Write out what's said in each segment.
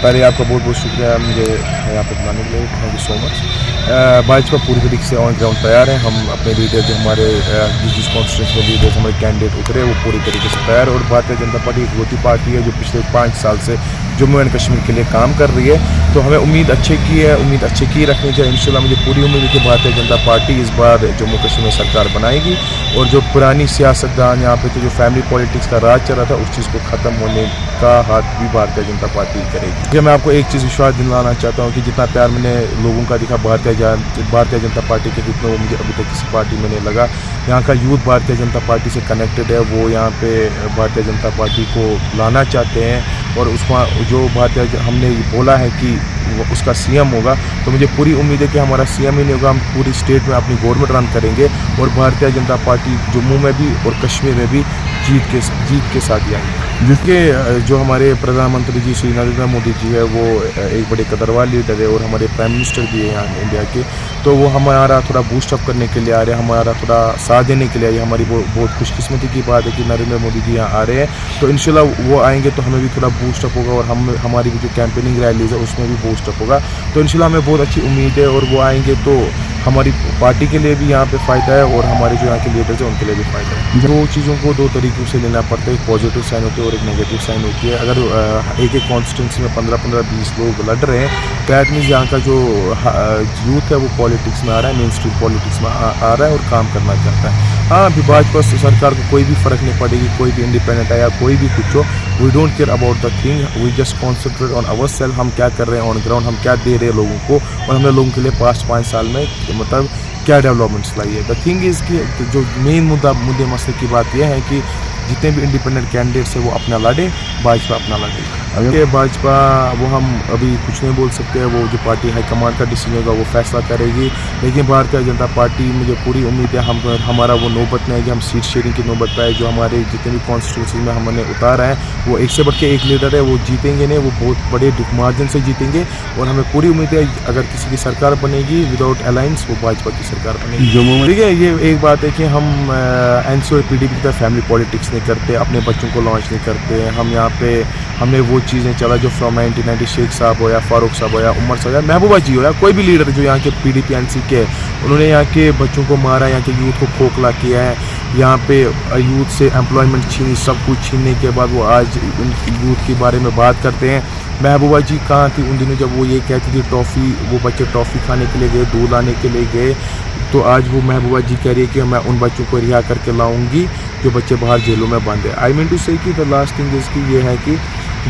पहले आपका बहुत बहुत शुक्रिया मुझे यहाँ पे बुलाने के लिए, thank you so much. Bhajpa पूरी तरीके से ऑन ग्राउंड तैयार है। हम अपने लीडर जो हमारे जिस कॉन्स्टिट्यूंसी में लीडर्स हमारे कैंडिडेट उतरे वो पूरी तरीके से तैयार है। और भारतीय जनता पार्टी एक वोटी पार्टी है जो पिछले 5 साल से जम्मू एंड कश्मीर के लिए काम कर रही है। तो हमें उम्मीद अच्छे की है, उम्मीद अच्छे की रखनी चाहिए। इंशाल्लाह मुझे पूरी उम्मीद है कि भारतीय जनता पार्टी इस बार जम्मू कश्मीर में सरकार बनाएगी और जो पुरानी सियासतदान यहाँ पे जो फैमिली पॉलिटिक्स का राज चल रहा था उस चीज़ को ख़त्म होने का हाथ भी भारतीय जनता पार्टी करेगी। मैं आपको एक चीज़ विश्वास दिलाना चाहता हूँ कि जितना प्यार मैंने लोगों का दिखा भारतीय जनता पार्टी के जितना वो मुझे अभी तक किसी पार्टी में नहीं लगा। यहाँ का यूथ भारतीय जनता पार्टी से कनेक्टेड है, वो यहाँ पे भारतीय जनता पार्टी को लाना चाहते हैं और उसका जो हमने बोला है कि उसका सीएम होगा, तो मुझे पूरी उम्मीद है कि हमारा सीएम ही नहीं होगा, हम पूरी स्टेट में अपनी गवर्नमेंट रन करेंगे और भारतीय जनता पार्टी जम्मू में भी और कश्मीर में भी जीत के साथ ही आएंगे। जिसके जो हमारे प्रधानमंत्री जी श्री नरेंद्र मोदी जी है वो एक बड़े कदरवान लीडर है और हमारे प्राइम मिनिस्टर भी है यहाँ इंडिया के, तो वो हमारा थोड़ा बूस्टअप करने के लिए आ रहे हैं, हमारा थोड़ा साथ देने के लिए आए। हमारी बहुत खुशकिस्मती की बात है कि नरेंद्र मोदी जी यहाँ आ रहे हैं, तो इंशाल्लाह वो आएंगे तो हमें भी थोड़ा बूस्टअप होगा और हमारी भी जो कैंपेनिंग रैलीज है उसमें भी बूस्टअप होगा। तो इंशाल्लाह हमें बहुत अच्छी उम्मीद है और वो आएंगे तो हमारी पार्टी के लिए भी यहाँ पे फ़ायदा है और हमारे जो यहाँ के लीडर्स हैं उनके लिए भी फ़ायदा है। दो चीज़ों को दो तरीक़ों से लेना पड़ता है, एक पॉजिटिव साइन होती है और एक नेगेटिव साइन होती है। अगर एक कॉन्स्टिट्यूंसी में 15-20 लोग लड़ रहे हैं तो दैट मीन्स यहाँ का जो यूथ है वो पॉलिटिक्स में आ रहा है, मेन स्ट्रीम पॉलिटिक्स में आ रहा है और काम करना चाहता है। हाँ, अभी भाजपा सरकार को कोई भी फ़र्क नहीं पड़ेगी, कोई भी इंडिपेंडेंट है या कोई भी कुछ हो, we don't care about the thing, we just concentrate on our self. हम क्या कर रहे हैं ऑन ग्राउंड, हम क्या दे रहे हैं लोगों को और हमने लोगों के लिए पास्ट 5 साल में मतलब क्या डेवलपमेंट्स लाई है। द थिंग इज़ कि जो मेन मुद्दे मसले की बात यह है कि जितने भी इंडिपेंडेंट कैंडिडेट्स हैं वो अपना लड़े, भाजपा अपना लड़े। अगर भाजपा वो हम अभी कुछ नहीं बोल सकते हैं, वो जो पार्टी हाईकमांड का डिसीजन होगा वो फैसला करेगी। लेकिन भारतीय जनता पार्टी मुझे पूरी उम्मीद है हमारा वो नौबत में है कि हम सीट शेयरिंग की नौबत पर है। जो हमारे जितने भी कॉन्स्टिट्यूंसी में हमने उतारा है वो एक से बढ़ के एक लीडर है, वो जीतेंगे नहीं, वो बहुत बड़े मार्जिन से जीतेंगे और हमें पूरी उम्मीद है अगर किसी की सरकार बनेगी विदाउट अलायंस वो भाजपा की सरकार बनेगी जम्मू में। ठीक है, ये एक बात है कि हम एनसी और पीडीपी की तरह फैमिली पॉलिटिक्स नहीं करते, अपने बच्चों को लॉन्च नहीं करते। हम यहाँ पे हमने वो चीज़ें चला जो फ्रॉम 1990 शेख साहब हो या फारूक साहब हो या उमर साहब या महबूबा जी हो या कोई भी लीडर जो यहाँ के पीडीपी एनसी के, उन्होंने यहाँ के बच्चों को मारा, यहाँ के यूथ को खोखला किया है, यहाँ पे यूथ से एम्प्लॉयमेंट छीनी, सब कुछ छीनने के बाद वो आज उन यूथ के बारे में बात करते हैं। महबूबा जी कहाँ थी उन दिनों जब वो ये कहती थी टॉफ़ी, वो बच्चे टॉफ़ी खाने के लिए गए, दूध लाने के लिए गए, तो आज वो महबूबा जी कह रही है कि मैं उन बच्चों को रिहा करके लाऊंगी जो बच्चे बाहर जेलों में बंद है। आई मीन टू से कि द लास्ट थिंग इसकी ये है कि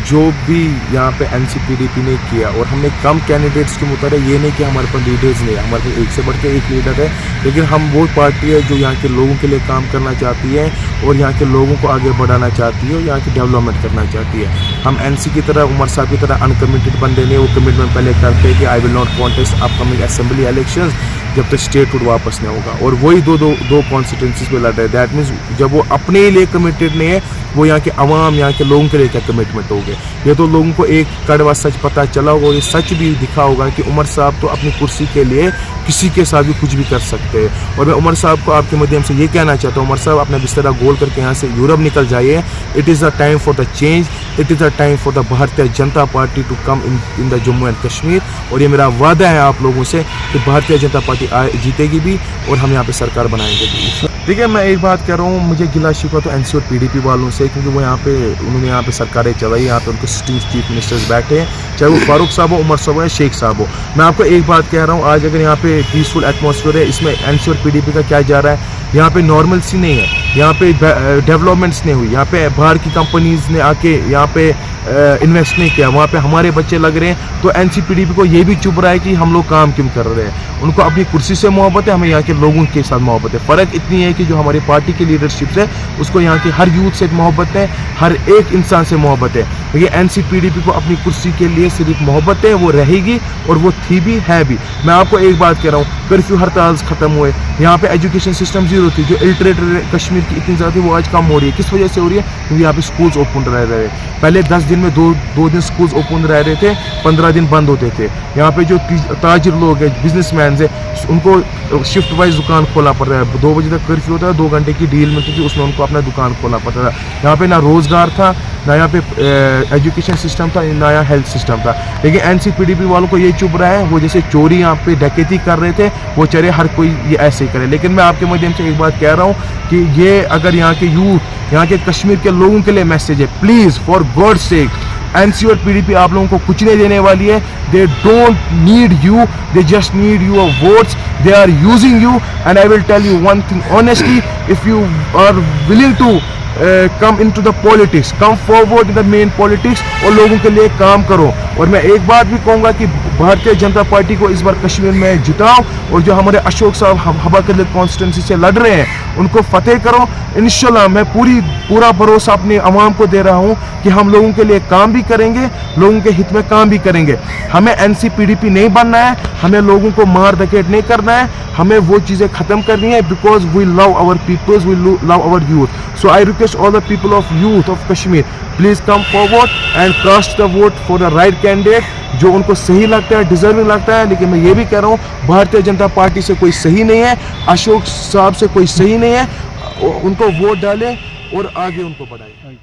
जो भी यहाँ पे एनसीपीडीपी ने किया और हमने कम कैंडिडेट्स के मुताबिक, ये नहीं कि हमारे पास लीडर्स नहीं, हमारे पास एक से बढ़ के एक लीडर है, लेकिन हम वो पार्टी है जो यहाँ के लोगों के लिए काम करना चाहती है और यहाँ के लोगों को आगे बढ़ाना चाहती है और यहाँ की डेवलपमेंट करना चाहती है। हम एनसी की तरह उमर साहब की तरह अनकमिटेड बंदे नहीं, वो कमिटमेंट पहले करते हैं कि I will not contest upcoming assembly election जब तक स्टेटहुड वापस नहीं होगा, और वही दो कॉन्स्टिट्यूंसीज पे लड़ रहे हैं। दैट मीन्स जब वो अपने लिए कमिटेड नहीं है, वो यहाँ के अवाम, यहाँ के लोगों के लिए क्या कमिटमेंट हो गए। ये तो लोगों को एक कड़वा सच पता चला होगा और ये सच भी दिखा होगा कि उमर साहब तो अपनी कुर्सी के लिए किसी के साथ भी कुछ भी कर सकते हैं। और मैं उमर साहब को आपके माध्यम से ये कहना चाहता हूँ, उमर साहब अपना बिस्तरा गोल करके यहाँ से यूरोप निकल जाइए। It is the time for the change, it is the time for the Bharatiya Janata Party to come in the Jammu and Kashmir. और ये मेरा वादा है आप लोगों से कि भारतीय जनता पार्टी जीतेगी भी और हम यहाँ पे सरकार बनाएंगे भी। ठीक है, मैं एक बात कह रहा हूँ, मुझे गिला शिकवा तो एनसी और पीडीपी वालों से, क्योंकि वो उन्होंने यहाँ पे सरकारें चलाई, यहाँ पे उनके सिटिंग चीफ मिनिस्टर्स बैठे हैं, चाहे वो फारूक साहब हो, उमर साहब हो या शेख साहब हो। मैं आपको एक बात कह रहा हूँ, आज अगर यहाँ पे पीसफुल एटमॉस्फेयर है, इसमें एनसी और पीडीपी का क्या जा रहा है, यहाँ पे नॉर्मल सी नहीं है, यहाँ पे डेवलपमेंट्स नहीं हुई, यहाँ पे बाहर की कंपनीज ने आके यहाँ पे इन्वेस्ट नहीं किया, वहाँ पे हमारे बच्चे लग रहे हैं। तो एनसीपीडीपी को ये भी चुभ रहा है कि हम लोग काम क्यों कर रहे हैं। उनको अपनी कुर्सी से मोहब्बत है, हमें यहाँ के लोगों के साथ मोहब्बत है। फ़र्क इतनी है कि जो हमारी पार्टी की लीडरशिप है उसको यहाँ के हर यूथ से मोहब्बत है, हर एक इंसान से मोहब्बत है। देखिए एनसीपीडीपी को अपनी कुर्सी के लिए सिर्फ मोहब्बत है, वो रहेगी और वो थी भी है भी। मैं आपको एक बात कह रहा हूँ, कर्फ्यू हड़ताल खत्म हुए, यहाँ पे एजुकेशन सिस्टम जीरो थी, जो इलिटरेट कश्मीर की इतनी ज़्यादा थी वो आज कम हो रही है। किस वजह से हो रही है? क्योंकि यहाँ पे स्कूल्स ओपन रह रहे हैं। पहले 10 दिन में दो दिन स्कूल्स ओपन रह रहे थे, 15 दिन बंद होते थे। यहाँ पे जो ताजिर लोग हैं, बिजनेसमैन है, उनको शिफ्ट वाइज दुकान खोलना पड़ता है। 2 बजे तक कर्फ्यू होता है, 2 घंटे की डील मिलती थी, उसमें उनको अपना दुकान खोलना पड़ता था। यहाँ पे ना रोज़गार था, ना यहाँ पे एजुकेशन सिस्टम था, ना यहाँ हेल्थ सिस्टम था। लेकिन NCPDP वालों को ये चुभ रहा है, वो जैसे चोरी यहाँ पे डकैती कर रहे थे, वो चले हर कोई ये ऐसे ही करे। लेकिन मैं आपके माध्यम से एक बात कह रहा हूँ कि ये अगर यहाँ के यूथ, यहाँ के कश्मीर के लोगों के लिए मैसेज है, please for God sake, NC और PDP आप लोगों को कुछ नहीं देने वाली है। They don't need you, they just need your votes, they are using you. And I will tell you one thing honestly, if you are willing to come in to the politics, come forward in the main politics और लोगों के लिए काम करो। और मैं एक बात भी कहूँगा कि भारतीय जनता पार्टी को इस बार कश्मीर में जिताओ और जो हमारे अशोक साहब हबा कदल कॉन्स्टिट्यूंसी से लड़ रहे हैं उनको फतेह करो। इंशाल्लाह मैं पूरा भरोसा अपने अवाम को दे रहा हूँ कि हम लोगों के लिए काम भी करेंगे, लोगों के हित में काम भी करेंगे। हमें NCPDP नहीं बनना है, हमें लोगों को मार धकेट नहीं करना है, हमें वो चीज़ें ख़त्म करनी है, because we love our peoples, we love our youth. So I request all the people of youth of Kashmir, please come forward and cast the vote for the right candidate जो उनको सही लगता है, डिजर्विंग लगता है। लेकिन मैं ये भी कह रहा हूँ, भारतीय जनता पार्टी से कोई सही नहीं है, अशोक साहब से कोई सही नहीं है, उनको वोट डालें और आगे उनको बढ़ाएं।